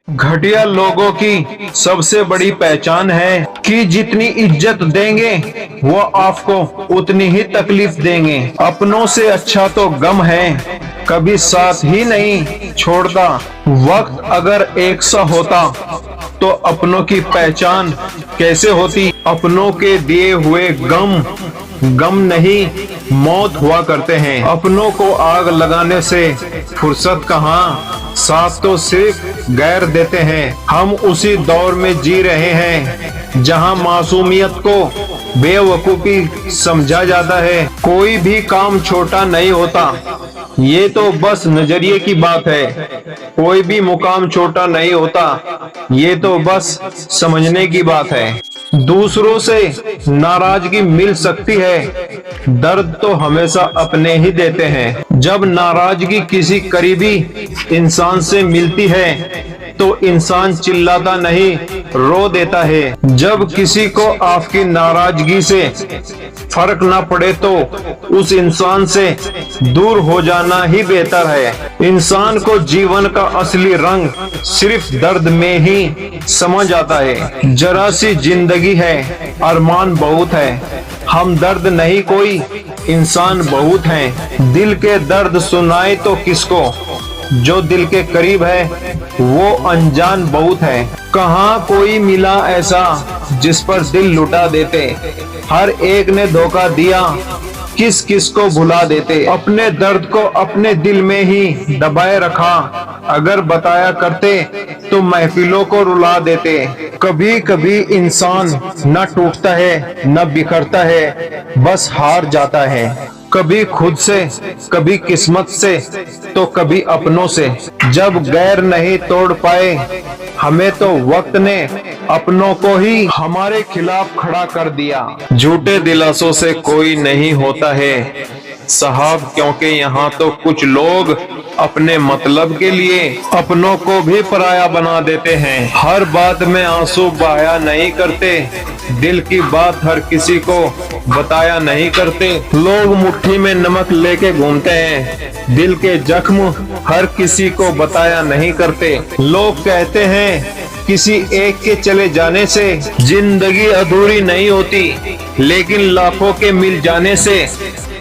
घटिया लोगों की सबसे बड़ी पहचान है कि जितनी इज्जत देंगे वो आपको उतनी ही तकलीफ देंगे। अपनों से अच्छा तो गम है, कभी साथ ही नहीं छोड़ता। वक्त अगर एक सा होता तो अपनों की पहचान कैसे होती। अपनों के दिए हुए गम नहीं मौत हुआ करते हैं। अपनों को आग लगाने से फुर्सत कहाँ, साथ तो सिर्फ गैर देते हैं। हम उसी दौर में जी रहे हैं जहां मासूमियत को बेवकूफी समझा जाता है। कोई भी काम छोटा नहीं होता, ये तो बस नजरिए की बात है। कोई भी मुकाम छोटा नहीं होता, ये तो बस समझने की बात है। दूसरों से नाराजगी मिल सकती है, दर्द तो हमेशा अपने ही देते हैं। जब नाराजगी किसी करीबी इंसान से मिलती है तो इंसान चिल्लाता नहीं, रो देता है। जब किसी को आपकी नाराजगी से फर्क ना पड़े तो उस इंसान से दूर हो जाना ही बेहतर है। इंसान को जीवन का असली रंग सिर्फ दर्द में ही समझ आता है। जरा सी जिंदगी है, अरमान बहुत है, हम दर्द नहीं कोई इंसान बहुत हैं। दिल के दर्द सुनाए तो किसको, जो दिल के करीब है वो अनजान बहुत है। कहाँ कोई मिला ऐसा जिस पर दिल लुटा देते, हर एक ने धोखा दिया, किस किस को भुला देते। अपने दर्द को अपने दिल में ही दबाए रखा, अगर बताया करते तो महफिलों को रुला देते। कभी कभी इंसान न टूटता है न बिखरता है, बस हार जाता है। कभी खुद से, कभी किस्मत से, तो कभी अपनों से। जब गैर नहीं तोड़ पाए हमें तो वक्त ने अपनों को ही हमारे खिलाफ खड़ा कर दिया। झूठे दिलासों से कोई नहीं होता है साहब, क्योंकि यहाँ तो कुछ लोग अपने मतलब के लिए अपनों को भी पराया बना देते हैं। हर बात में आंसू बहाया नहीं करते, दिल की बात हर किसी को बताया नहीं करते। लोग मुट्ठी में नमक लेके घूमते हैं, दिल के जख्म हर किसी को बताया नहीं करते। लोग कहते हैं किसी एक के चले जाने से जिंदगी अधूरी नहीं होती, लेकिन लाखों के मिल जाने से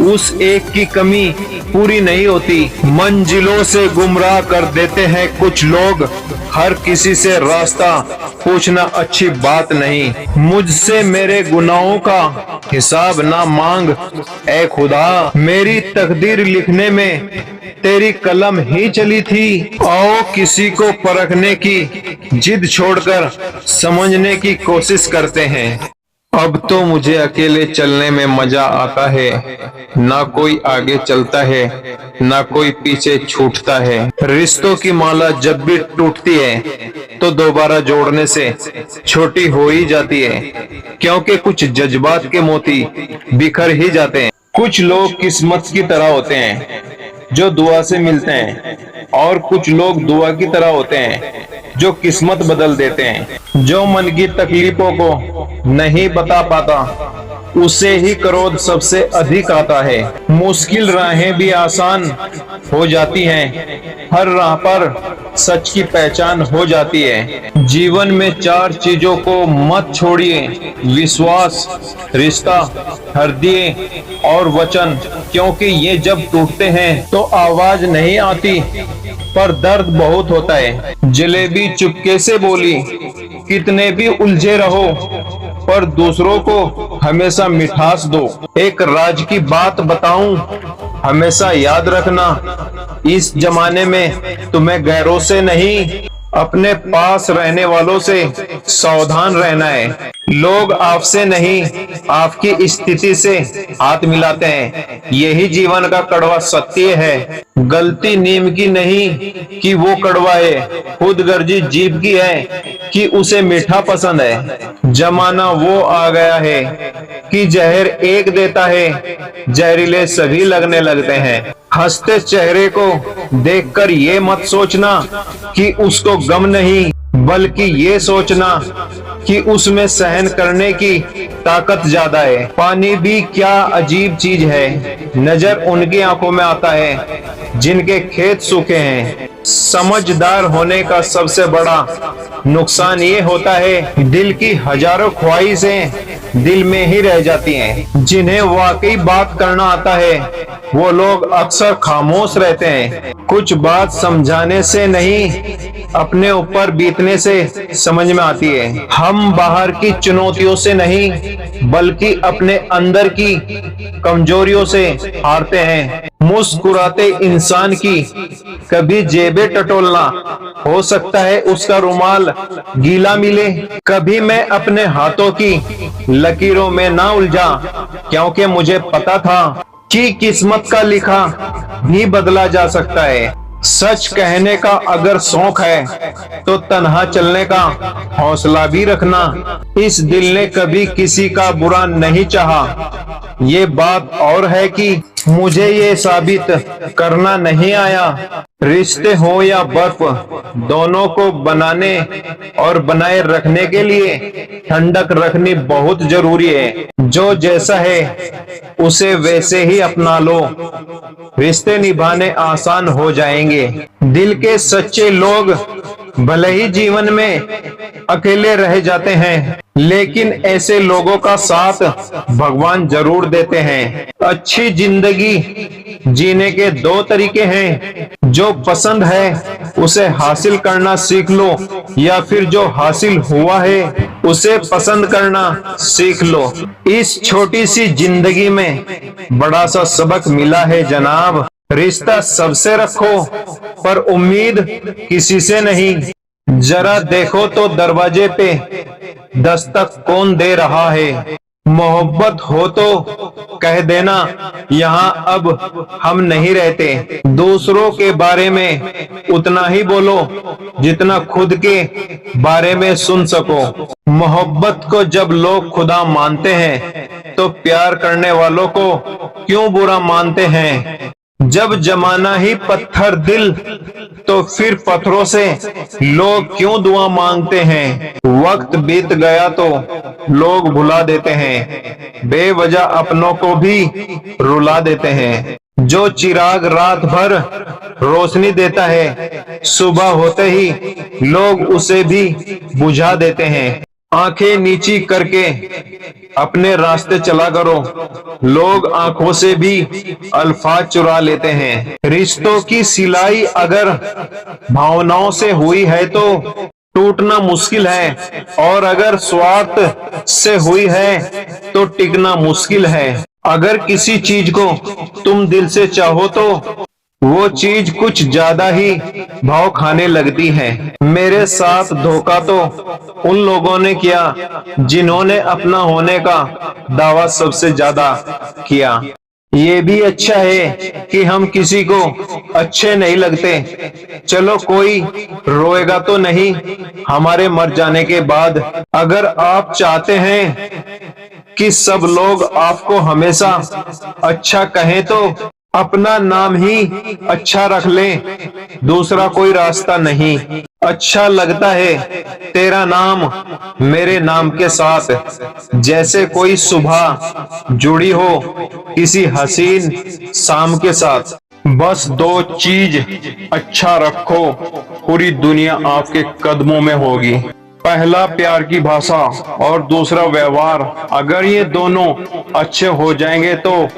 उस एक की कमी पूरी नहीं होती। मंजिलों से गुमराह कर देते हैं कुछ लोग, हर किसी से रास्ता पूछना अच्छी बात नहीं। मुझसे मेरे गुनाहों का हिसाब ना मांग ऐ खुदा, मेरी तकदीर लिखने में तेरी कलम ही चली थी। आओ किसी को परखने की जिद छोड़कर समझने की कोशिश करते हैं। अब तो मुझे अकेले चलने में मजा आता है, ना कोई आगे चलता है ना कोई पीछे छूटता है। रिश्तों की माला जब भी टूटती है तो दोबारा जोड़ने से छोटी हो ही जाती है, क्योंकि कुछ जज्बात के मोती बिखर ही जाते हैं। कुछ लोग किस्मत की तरह होते हैं जो दुआ से मिलते हैं, और कुछ लोग दुआ की तरह होते हैं जो किस्मत बदल देते हैं। जो मन की तकलीफों को नहीं बता पाता उसे ही क्रोध सबसे अधिक आता है। मुश्किल राहें भी आसान हो जाती हैं, हर राह पर सच की पहचान हो जाती है। जीवन में 4 चीजों को मत छोड़िए, विश्वास, रिश्ता, हृदय और वचन, क्योंकि ये जब टूटते हैं तो आवाज नहीं आती पर दर्द बहुत होता है। जलेबी चुपके से बोली, कितने भी उलझे रहो पर दूसरों को हमेशा मिठास दो। एक राज की बात बताऊं, हमेशा याद रखना, इस जमाने में तुम्हें गैरों से नहीं अपने पास रहने वालों से सावधान रहना है। लोग आपसे नहीं आपकी स्थिति से हाथ मिलाते हैं, यही जीवन का कड़वा सत्य है। गलती नीम की नहीं कि वो कड़वाए, खुद गर्जी जीभ की है कि उसे मीठा पसंद है। जमाना वो आ गया है कि जहर एक देता है, जहरीले सभी लगने लगते हैं। हंसते चेहरे को देखकर ये मत सोचना कि उसको गम नहीं, बल्कि ये सोचना कि उसमें सहन करने की ताकत ज्यादा है। पानी भी क्या अजीब चीज है, नजर उनकी आंखों में आता है जिनके खेत सूखे हैं। समझदार होने का सबसे बड़ा नुकसान ये होता है, दिल की हजारों ख्वाहिशें दिल में ही रह जाती हैं। जिन्हें वाकई बात करना आता है वो लोग अक्सर खामोश रहते हैं। कुछ बात समझाने से नहीं, अपने ऊपर बीतने से समझ में आती है। हम बाहर की चुनौतियों से नहीं बल्कि अपने अंदर की कमजोरियों से हारते हैं। मुस्कुराते इंसान की कभी जेबें टटोलना, हो सकता है उसका रुमाल गीला मिले। कभी मैं अपने हाथों की लकीरों में ना उलझा, क्योंकि मुझे पता था कि किस्मत का लिखा भी बदला जा सकता है। सच कहने का अगर शौक है तो तन्हा चलने का हौसला भी रखना। इस दिल ने कभी किसी का बुरा नहीं चाहा। ये बात और है कि मुझे ये साबित करना नहीं आया, रिश्ते हो या बर्फ, दोनों को बनाने और बनाए रखने के लिए ठंडक रखनी बहुत जरूरी है। जो जैसा है उसे वैसे ही अपना लो, रिश्ते निभाने आसान हो जाएंगे। दिल के सच्चे लोग भले ही जीवन में अकेले रह जाते हैं, लेकिन ऐसे लोगों का साथ भगवान जरूर देते हैं। अच्छी जिंदगी जीने के दो तरीके हैं, जो पसंद है उसे हासिल करना सीख लो, या फिर जो हासिल हुआ है उसे पसंद करना सीख लो। इस छोटी सी जिंदगी में बड़ा सा सबक मिला है जनाब, रिश्ता सबसे रखो पर उम्मीद किसी से नहीं। जरा देखो तो दरवाजे पे दस्तक कौन दे रहा है। मोहब्बत हो तो कह देना यहाँ अब हम नहीं रहते। दूसरों के बारे में उतना ही बोलो जितना खुद के बारे में सुन सको। मोहब्बत को जब लोग खुदा मानते हैं तो प्यार करने वालों को क्यों बुरा मानते हैं। जब जमाना ही पत्थर दिल तो फिर पत्थरों से लोग क्यों दुआ मांगते हैं। वक्त बीत गया तो लोग भुला देते हैं, बेवजह अपनों को भी रुला देते हैं। जो चिराग रात भर रोशनी देता है, सुबह होते ही लोग उसे भी बुझा देते हैं। आंखें नीची करके अपने रास्ते चला करो, लोग आंखों से भी अल्फाज चुरा लेते हैं। रिश्तों की सिलाई अगर भावनाओं से हुई है तो टूटना मुश्किल है, और अगर स्वार्थ से हुई है तो टिकना मुश्किल है। अगर किसी चीज को तुम दिल से चाहो तो वो चीज कुछ ज्यादा ही भाव खाने लगती है। मेरे साथ धोखा तो उन लोगों ने किया जिन्होंने अपना होने का दावा सबसे ज्यादा किया। ये भी अच्छा है कि हम किसी को अच्छे नहीं लगते। चलो कोई रोएगा तो नहीं हमारे मर जाने के बाद। अगर आप चाहते हैं कि सब लोग आपको हमेशा अच्छा कहें तो अपना नाम ही अच्छा रख लें, दूसरा कोई रास्ता नहीं। अच्छा लगता है तेरा नाम मेरे नाम के साथ, जैसे कोई सुबह जुड़ी हो किसी हसीन शाम के साथ। बस दो चीज अच्छा रखो, पूरी दुनिया आपके कदमों में होगी। पहला प्यार की भाषा और दूसरा व्यवहार। अगर ये दोनों अच्छे हो जाएंगे तो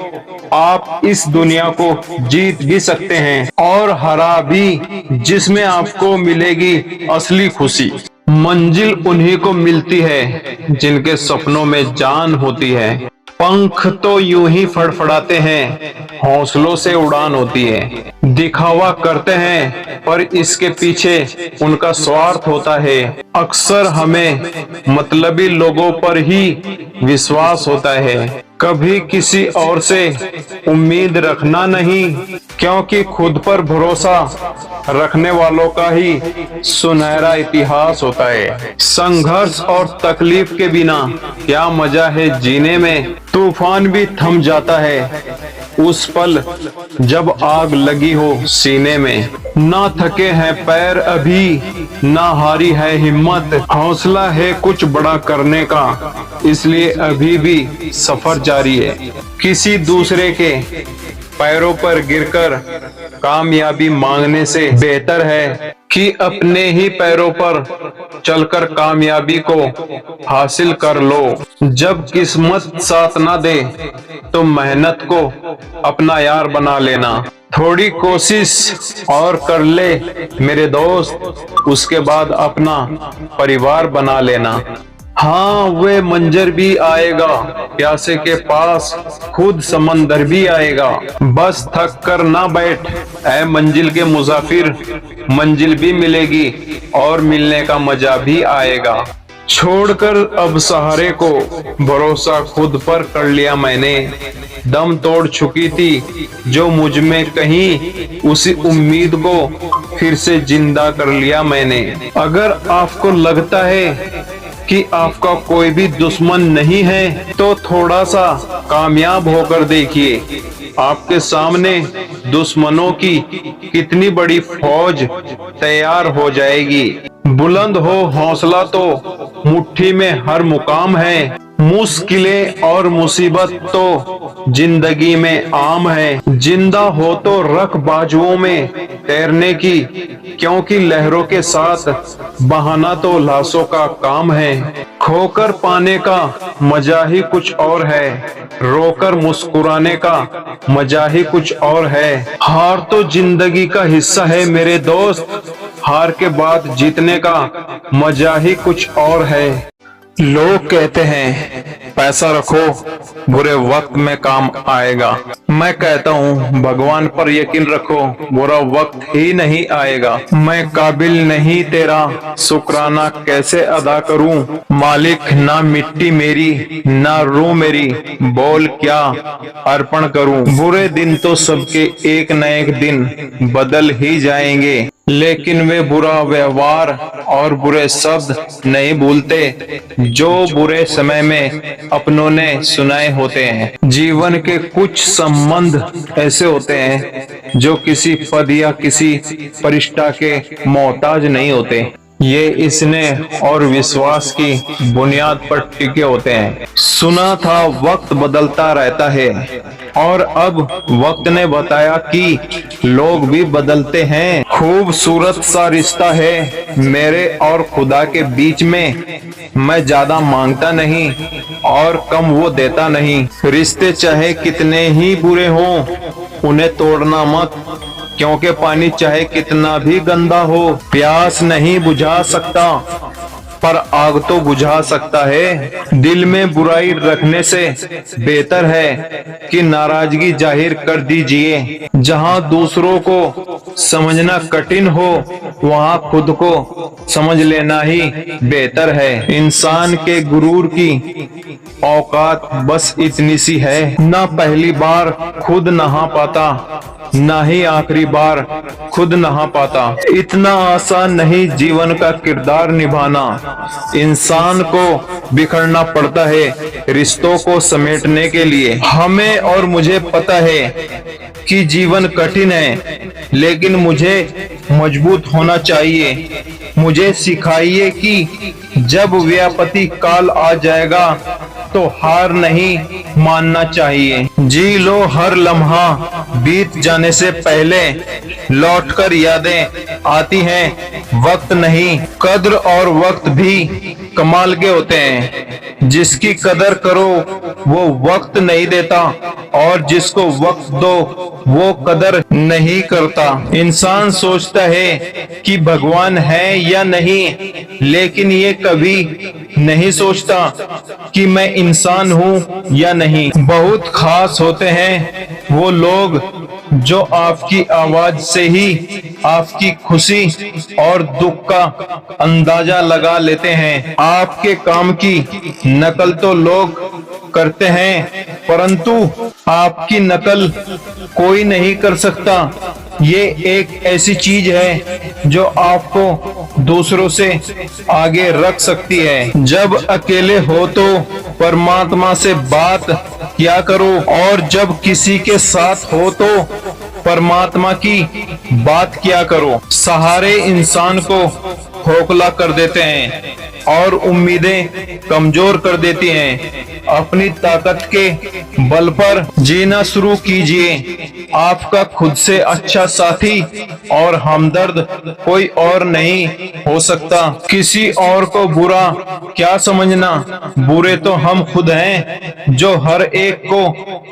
आप इस दुनिया को जीत भी सकते हैं और हरा भी, जिसमें आपको मिलेगी असली खुशी। मंजिल उन्हीं को मिलती है जिनके सपनों में जान होती है। पंख तो यूं ही फड़फड़ाते हैं, हौसलों से उड़ान होती है। दिखावा करते हैं पर इसके पीछे उनका स्वार्थ होता है। अक्सर हमें मतलबी लोगों पर ही विश्वास होता है, कभी किसी और से उम्मीद रखना नहीं, क्योंकि खुद पर भरोसा रखने वालों का ही सुनहरा इतिहास होता है। संघर्ष और तकलीफ के बिना क्या मजा है जीने में। तूफान भी थम जाता है उस पल जब आग लगी हो सीने में। ना थके हैं पैर अभी, ना हारी है हिम्मत, हौसला है कुछ बड़ा करने का, इसलिए अभी भी सफर जारी है। किसी दूसरे के पैरों पर गिरकर कामयाबी मांगने से बेहतर है कि अपने ही पैरों पर चलकर कामयाबी को हासिल कर लो। जब किस्मत साथ ना दे तो मेहनत को अपना यार बना लेना। थोड़ी कोशिश और कर ले मेरे दोस्त, उसके बाद अपना परिवार बना लेना। हाँ, वे मंजर भी आएगा, प्यासे के पास खुद समंदर भी आएगा। बस थक कर ना बैठ ऐ मंजिल के मुसाफिर, मंजिल भी मिलेगी और मिलने का मजा भी आएगा। छोड़कर अब सहारे को भरोसा खुद पर कर लिया मैंने। दम तोड़ चुकी थी जो मुझ में कहीं, उसी उम्मीद को फिर से जिंदा कर लिया मैंने। अगर आपको लगता है कि आपका कोई भी दुश्मन नहीं है तो थोड़ा सा कामयाब होकर देखिए। आपके सामने दुश्मनों की कितनी बड़ी फौज तैयार हो जाएगी। बुलंद हो हौसला तो मुट्ठी में हर मुकाम है। मुश्किलें और मुसीबत तो जिंदगी में आम है। जिंदा हो तो रख बाजुओं में तैरने की, क्योंकि लहरों के साथ बहाना तो लाशों का काम है। खोकर पाने का मजा ही कुछ और है, रोकर मुस्कुराने का मजा ही कुछ और है। हार तो जिंदगी का हिस्सा है मेरे दोस्त, हार के बाद जीतने का मजा ही कुछ और है। लोग कहते हैं पैसा रखो बुरे वक्त में काम आएगा। मैं कहता हूँ भगवान पर यकीन रखो, बुरा वक्त ही नहीं आएगा। मैं काबिल नहीं तेरा शुक्राना कैसे अदा करूँ, मालिक ना मिट्टी मेरी ना रूह मेरी, बोल क्या अर्पण करूँ। बुरे दिन तो सबके एक न एक दिन बदल ही जाएंगे, लेकिन वे बुरा व्यवहार और बुरे शब्द नहीं भूलते जो बुरे समय में अपनों ने सुनाए होते हैं। जीवन के कुछ संबंध ऐसे होते हैं जो किसी पद या किसी प्रतिष्ठा के मोहताज नहीं होते। ये स्नेह और विश्वास की बुनियाद पर टिके होते हैं। सुना था वक्त बदलता रहता है और अब वक्त ने बताया कि लोग भी बदलते हैं। खूबसूरत सा रिश्ता है मेरे और खुदा के बीच में। मैं ज्यादा मांगता नहीं और कम वो देता नहीं। रिश्ते चाहे कितने ही बुरे हों उन्हें तोड़ना मत, क्योंकि पानी चाहे कितना भी गंदा हो प्यास नहीं बुझा सकता पर आग तो बुझा सकता है। दिल में बुराई रखने से बेहतर है कि नाराजगी जाहिर कर दीजिए। जहां दूसरों को समझना कठिन हो वहां खुद को समझ लेना ही बेहतर है। इंसान के गुरूर की औकात बस इतनी सी है, ना पहली बार खुद नहा पाता ना ही आखिरी बार खुद नहा पाता। इतना आसान नहीं जीवन का किरदार निभाना। इंसान को बिखरना पड़ता है रिश्तों को समेटने के लिए। हमें और मुझे पता है कि जीवन कठिन है, लेकिन मुझे मजबूत होना चाहिए। मुझे सिखाइए कि जब व्यापति काल आ जाएगा तो हार नहीं मानना चाहिए। जी लो हर लम्हा, बीत जाने से पहले लौटकर यादें आती हैं। वक्त नहीं, कद्र और वक्त भी कमाल के होते हैं। जिसकी कदर करो वो वक्त नहीं देता और जिसको वक्त दो वो कदर नहीं करता। इंसान सोचता है कि भगवान है या नहीं, लेकिन ये कभी नहीं सोचता कि मैं इंसान हूँ या नहीं। बहुत खास होते हैं वो लोग जो आपकी आवाज से ही आपकी खुशी और दुख का अंदाजा लगा लेते हैं। आपके काम की नकल तो लोग करते हैं, परंतु आपकी नकल कोई नहीं कर सकता। ये एक ऐसी चीज है जो आपको दूसरों से आगे रख सकती है। जब अकेले हो तो परमात्मा से बात किया करो और जब किसी के साथ हो तो परमात्मा की बात किया करो। सहारे इंसान को खोखला कर देते हैं और उम्मीदें कमजोर कर देती हैं। अपनी ताकत के बल पर जीना शुरू कीजिए। आपका खुद से अच्छा साथी और हमदर्द कोई और नहीं हो सकता। किसी और को बुरा क्या समझना, बुरे तो हम खुद हैं जो हर एक को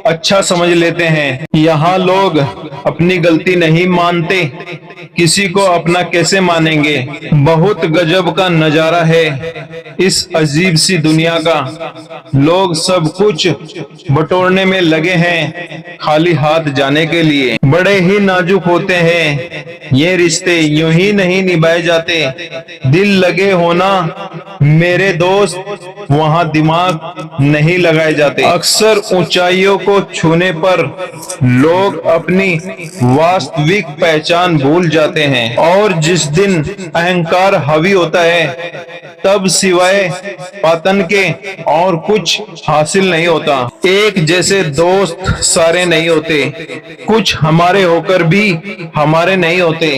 अच्छा समझ लेते हैं। यहाँ लोग अपनी गलती नहीं मानते, किसी को अपना कैसे मानेंगे। बहुत गजब का नजारा है इस अजीब सी दुनिया का। लोग सब कुछ बटोरने में लगे हैं, खाली हाथ जाने के लिए। बड़े ही नाजुक होते हैं ये रिश्ते, यूं ही नहीं निभाए जाते। दिल लगे होना मेरे दोस्त, वहाँ दिमाग नहीं लगाए जाते। अक्सर ऊंचाइयों को छूने पर लोग अपनी वास्तविक पहचान भूल जाते हैं, और जिस दिन अहंकार हावी होता है तब सिवाय पतन के और कुछ हासिल नहीं होता। एक जैसे दोस्त सारे नहीं होते, कुछ हमारे होकर भी हमारे नहीं होते।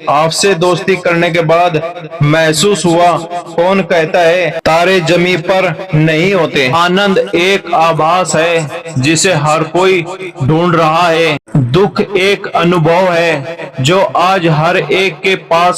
आपसे दोस्ती करने के बाद महसूस हुआ, कौन कहता है तारे जमी पर नहीं होते। आनंद एक आभास है जिसे हर कोई ढूंढ रहा है। दुख एक अनुभव है जो आज हर एक के पास